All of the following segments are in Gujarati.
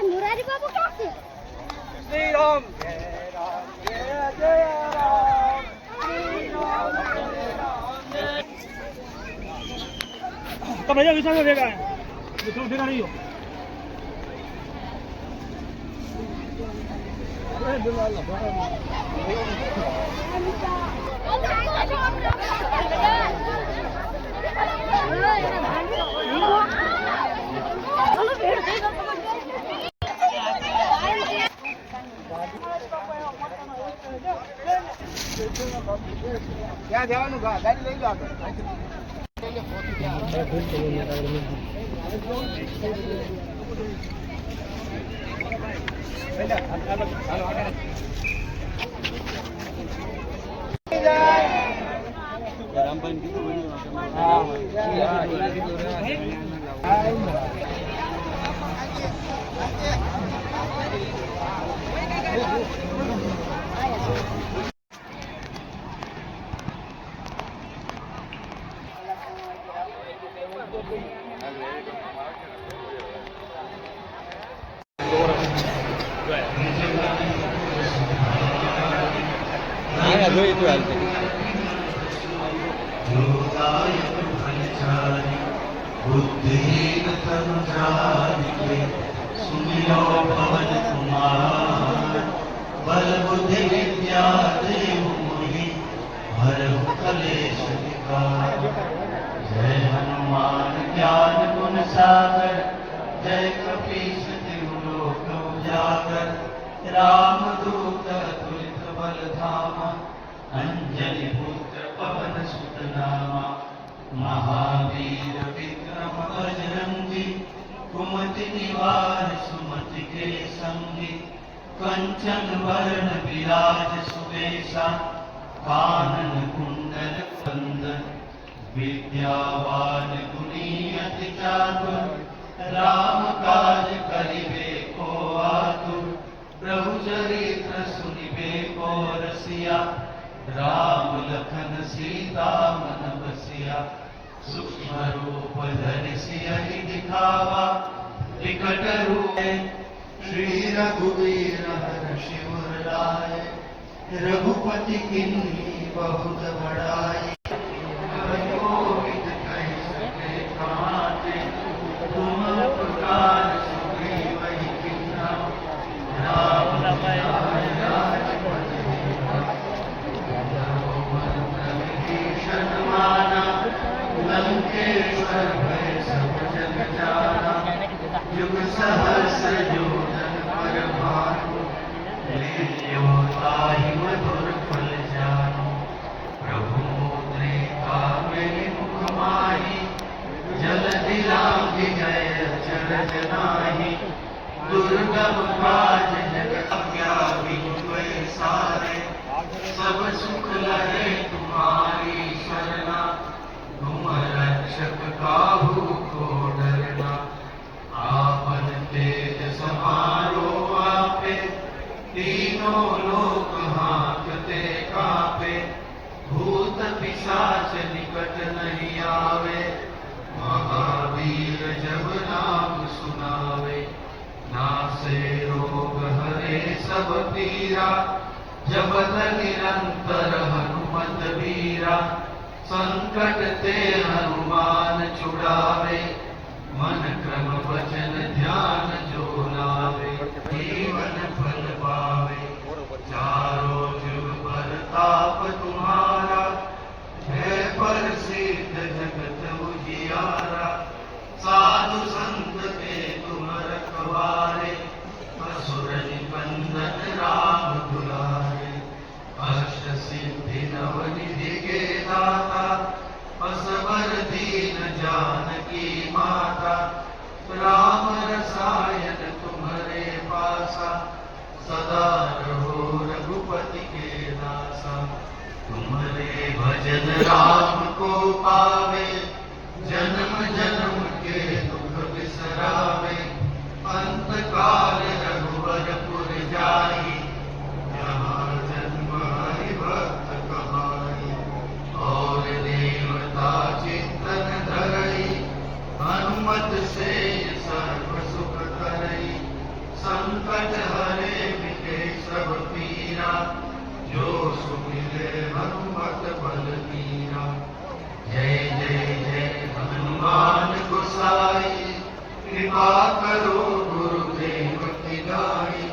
मुरारी बाबू कैसे श्री राम जय राम जय जय राम श्री राम जय राम जय। तो भैया विशाल में देगा तो देना नहीं हो क्या जवान गाड़ी ले जाओ बुद्धिहीन तनु जानिके सुमिरो पवन कुमार बल बुद्धि विद्या देहु मोहि हरहु कलेश विकार। जय हनुमान ज्ञान गुण सागर जय कपीस तिहु लोक उजागर रामदूत अतुलित बल धामा अंजनी पुत्र पवन सुत नामा महावीर विक्रम बजरंगी कुमति निवार सुमति के संगी कंचन वरण विराज सुबेसा कानन कुंडल कुंदन विद्यावान गुणी अति चातुर राम काज करिबे को आतुर प्रभु चरित्र सुनिबे को रसिया राम लखन सीता मन बसिया सूक्ष्म रूप धरि सियहि दिखावा विकट रूप श्री रघुवीर हर्षि उर लाए रघुपति किन्ही बहुत बड़ाई तुम उपकार सुग्रीवहि किन्हा राम लंकेश्वर भय सब जग जाना युग सहस्र योजन पर भानु ताहि मधुर फल जानो प्रभु मुद्रिका मेरि मुख माहि कारज नाही दुर्गम काज जगत विश्व सारे सब सुख लहे तुम्हारी शरणा तुम रक्षक काहू को डरना आपन तेज समारो आपे तीनों लोक हांकते कापे भूत पिशाच निकट नहीं आवे महावीर जब नाम सुनावे नासे रोग हरे सब पीरा जपत निरंतर हनुमत वीरा संकट ते हनुमान छुड़ावे मन क्रम वचन ध्यान जो लावे जीवन फल पावे चारों जुग परताप तुम्हारा है प्रसिद्ध जगत उजियारा साधु संत के तुम रखवारे असुर निकंदन राम दुलारे अष्ट सिद्धि नवनिधि के दाता असबर दीन जानकी माता राम रसायन तुम्हारे पासा सदा रहो रघुपति के दासा तुम्हारे भजन राम को पावे जन्म जन्म के दुख बिसरावे अंत काल रघुवरपुर जाई जहाँ जन्म हरि भक्त कहाई और देवता चिंतन धरई हनुमत से सर्व सुख करई संकट हरे मिटे सब पीरा जो सुमिरे हनुमत बलबीरा जय जय जय हनुमान गोसाई कृपा करो गुरुदेव की गाई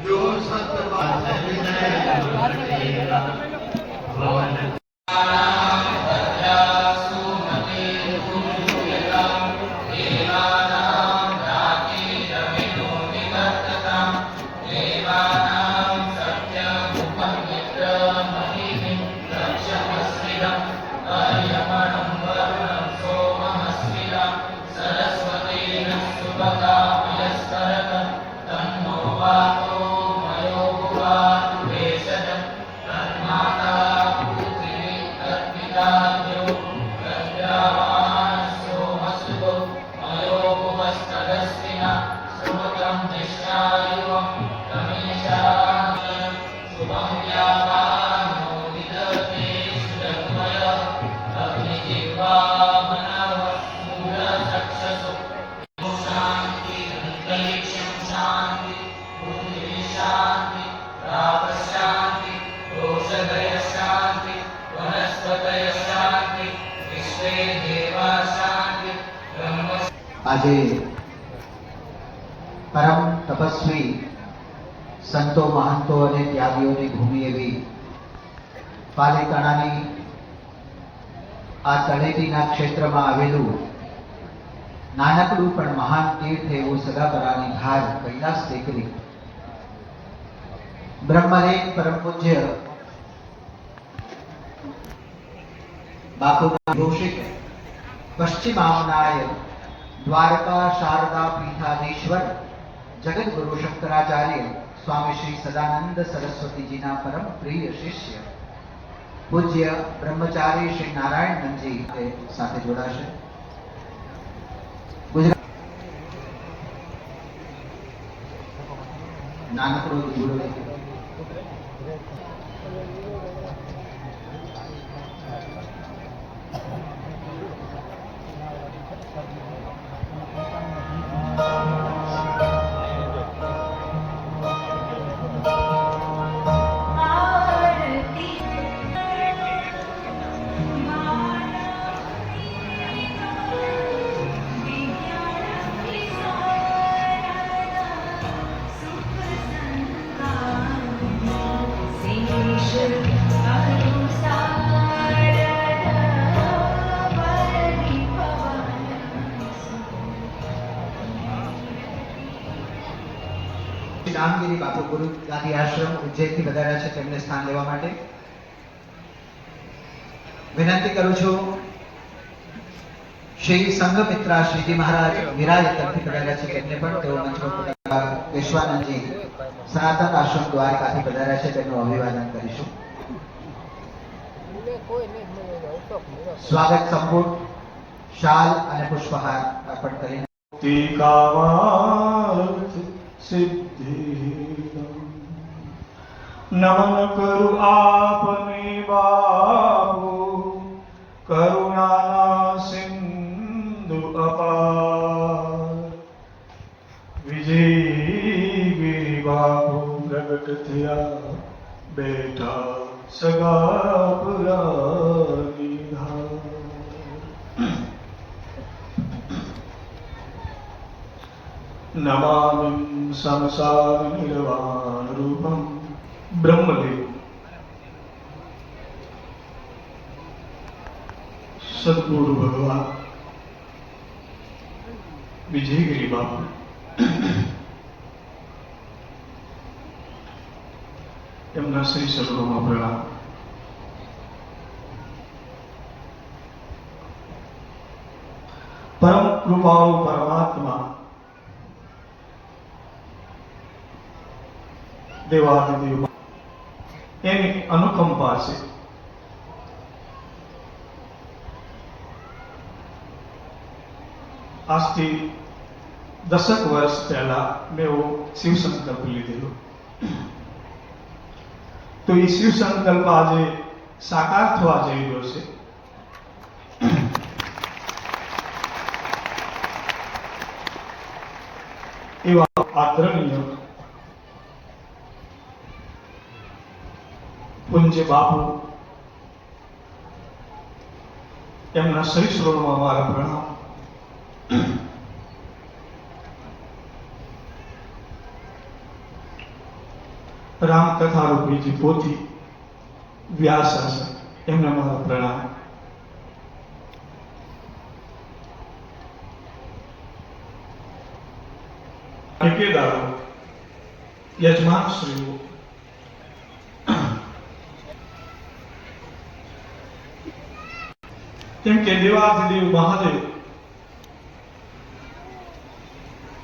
जो सतबाचन जय गुरुदेवा भवन આજે પરમ તપસ્વી સંતો મહંતો અને ત્યાગીઓની ભૂમિ એવી પાલીતાણાની આ તળેટીના ક્ષેત્રમાં આવેલું નાનકડું પણ મહાન તીર્થ એવું સદાપરાની ધાર કૈલાસ ટેકરી બ્રહ્મલેન પરમ પૂજ્ય બાપુના ઘોષિત પશ્ચિમામનાય द्वारका शारदा पीठाधीश्वर जगत गुरु शंकराचार्य स्वामी श्री सदानंद सरस्वती जी ना परम प्रिय शिष्य पूज्य ब्रह्मचारी श्री नारायण नंदजी के साथ जोड़ाशे। गुजरात नानकड़ो गुरु રામગીરી બાપુ ગુરુ ગાંધી આશ્રમ ઉજ્જૈનથી વધાર્યા છે તેમને સ્થાન લેવા માટે વિનંતી કરું છું શ્રી સંઘમિત્રા શ્રીજી મહારાજ વિરાજતનથી પધાર્યા છે તેમને પણ તેઓ મંચમાં પોતાના કેશવાનંદજી સનાતન આશ્રમ દ્વારકાથી પધાર્યા છે તેમનું અભિવાદન કરીશું. સ્વાગત સંપૂર્ણ શાલ અને પુષ્પહાર અર્પણ કરીને ટીકાવાર્થ સિદ્ધિ નમન કરું આપને બાપુ કરુણાના સિંધુ અપાર વિજયગીરી બાપુ પ્રગટ થયા બેઠા સગાપરાની ધાર નમામિ સંસાર નિર્વાણ રૂપમ બ્રહ્મદેવ સદગુરુ ભગવાન વિજયગીરી બાપુ એમના શ્રી સદગુરુમાં પ્રણામ. પરમ કૃપાળુ પરમાત્મા દેવાદિદેવ એની અનુકંપા છે. આજથી 10 વર્ષ પહેલા મેં એવો શિવ સંકલ્પ લીધેલો. તો એ શિવ સંકલ્પ આજે સાકાર થવા જઈ રહ્યો છે. એવા આદરણીય પૂજ્ય બાપુ એમના શ્રી સ્વરૂપમાં મારા પ્રણામ. રામકથા રૂપી જે પોથી વ્યાસ એમને મારા પ્રણામ. ઠેકેદારો, યજમાનશ્રીઓ, કેમ કે દેવાધિદેવ મહાદેવ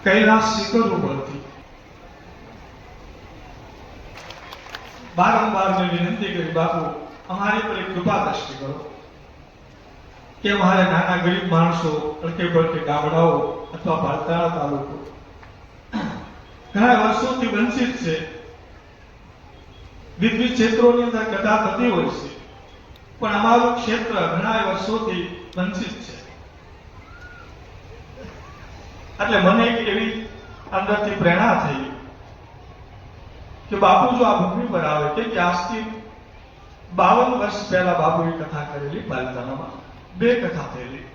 કૈલાસ શિખર ઉપરથી બારંવાર મેં વિનંતી કરી, બાપુ અમારી પર એક કૃપા દ્રષ્ટિ કરો કે અમારે નાના ગરીબ માણસો અડકે પડકે ગામડાઓ અથવા પાલતાણા તાલુકો ઘણા વર્ષોથી વંચિત છે. વિવિધ ક્ષેત્રોની અંદર કથા થતી હોય છે, પણ અમારું ક્ષેત્ર ઘણા વર્ષોથી વંચિત છે. એટલે મને એક એવી અંદરથી પ્રેરણા થઈ કે બાપુ જો આ ભૂમિ પર આવે કે આજથી 52 વર્ષ પહેલા બાપુએ કથા કરેલી પાલતાનામાં 2 કથા થયેલી.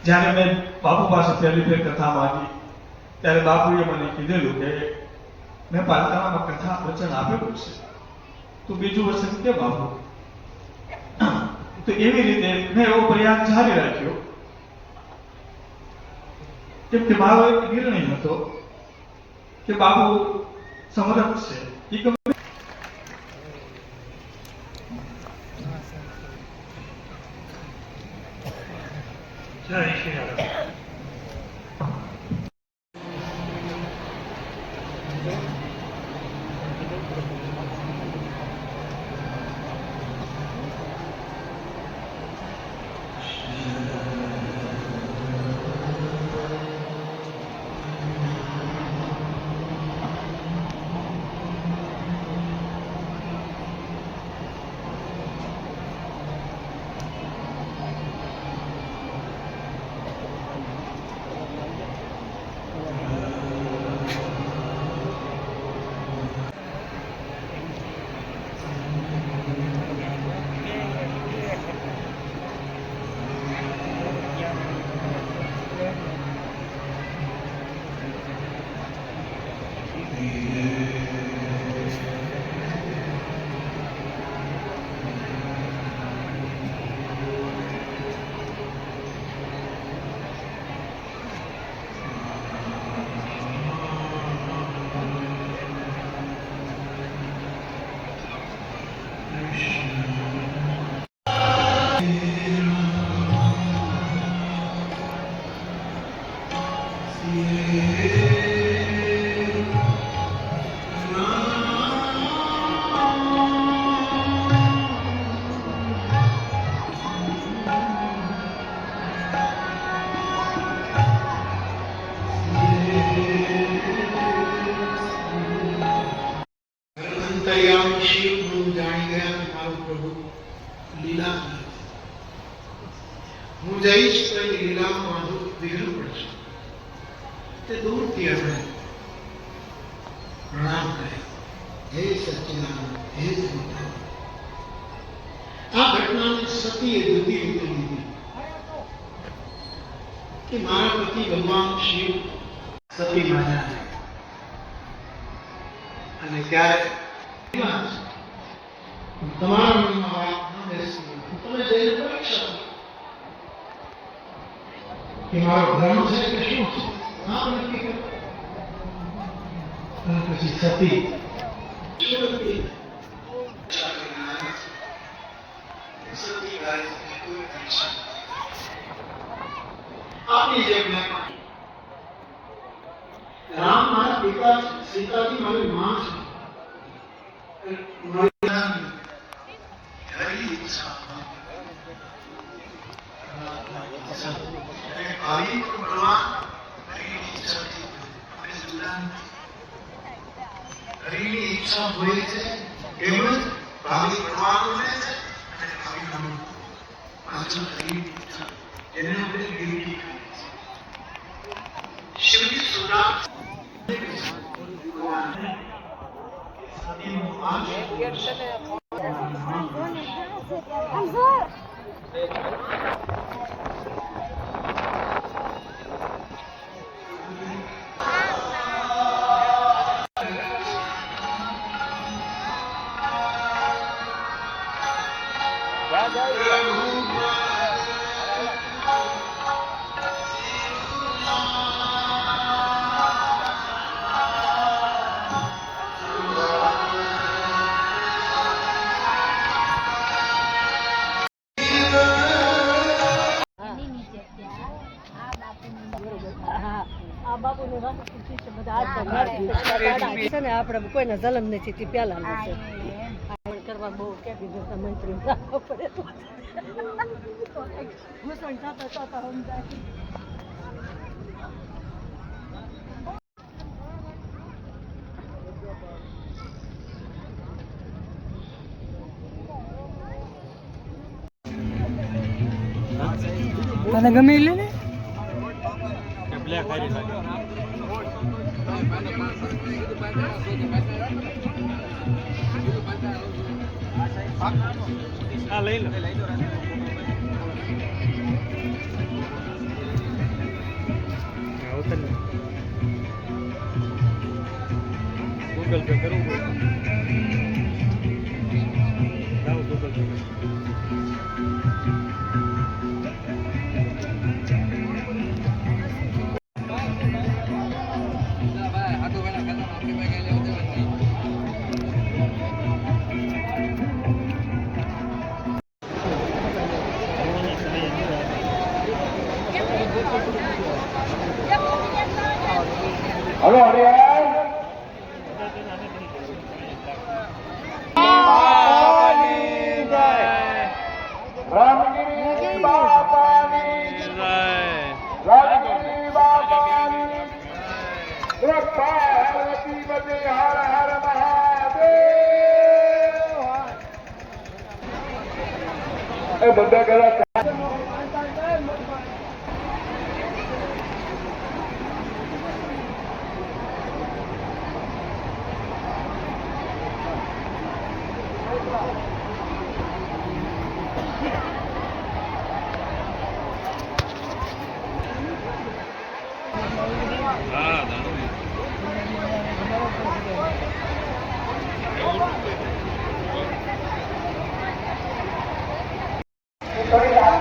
જ્યારે મેં બાપુ પાસે પહેલી ફેર કથા માંગી ત્યારે બાપુએ મને કીધેલું કે મેં પાલતાનામાં કથા વચન આપેલું છે, તો બીજું વચન કેમ આપું? તો એવી રીતે મેં એવો પ્રયાસ જારી રાખ્યો. કેમ કે મારો એક નિર્ણય હતો કે બાપુ સમર્થ છે. જય શ્રી રામ. હું જઈશ તો એ લીલામાં મારું વિઘ્ન પડશે. તે દૂરથી આપણે પ્રણામ કર્યા. હે સચ્ચિદાનંદ, હે સચ્ચિદાનંદ. આ ઘટનાને સતીએ જુદી રીતે લીધી કે મારા પતિ ભગવાન શિવ સતી માયા અને ત્યારે તમારા મનમાં વાત ન બેસી. તમે જઈને પરીક્ષા કે મારો ધર્મ છે કે શું છે, ના પણ નક્કી કરો. અને પછી સતી આપણી જેમ રામ મારા પિતા છે, સીતાજી મારી માં છે. હરિની ઈચ્છા હોય છે એવું જ ભાવિ ભણવાનું રહે છે અને ભાવિ નામ પાછળ હરિની ઈચ્છા એને આપણે વિનંતી કરીએ છીએ. શિવજી સુરા આપણે કોઈને જલમ નથી તે પેલા છે કરવા બહુ કેબિનેટ મંત્રી પડે ઘૂસણ થતા સમજાય. તને ગમે લે ને બ્લેક હારી લાગે. હા લઈ લો. ગૂગલ પે કરવું પડે. ગૂગલ પે હલો હરિયાણ રામગીરી બાપાની જય, રાજગીરી બાપાની જય. પાર્વતી પતિ હર હર મહાદેવ. એ બધા ઘણા Sorry,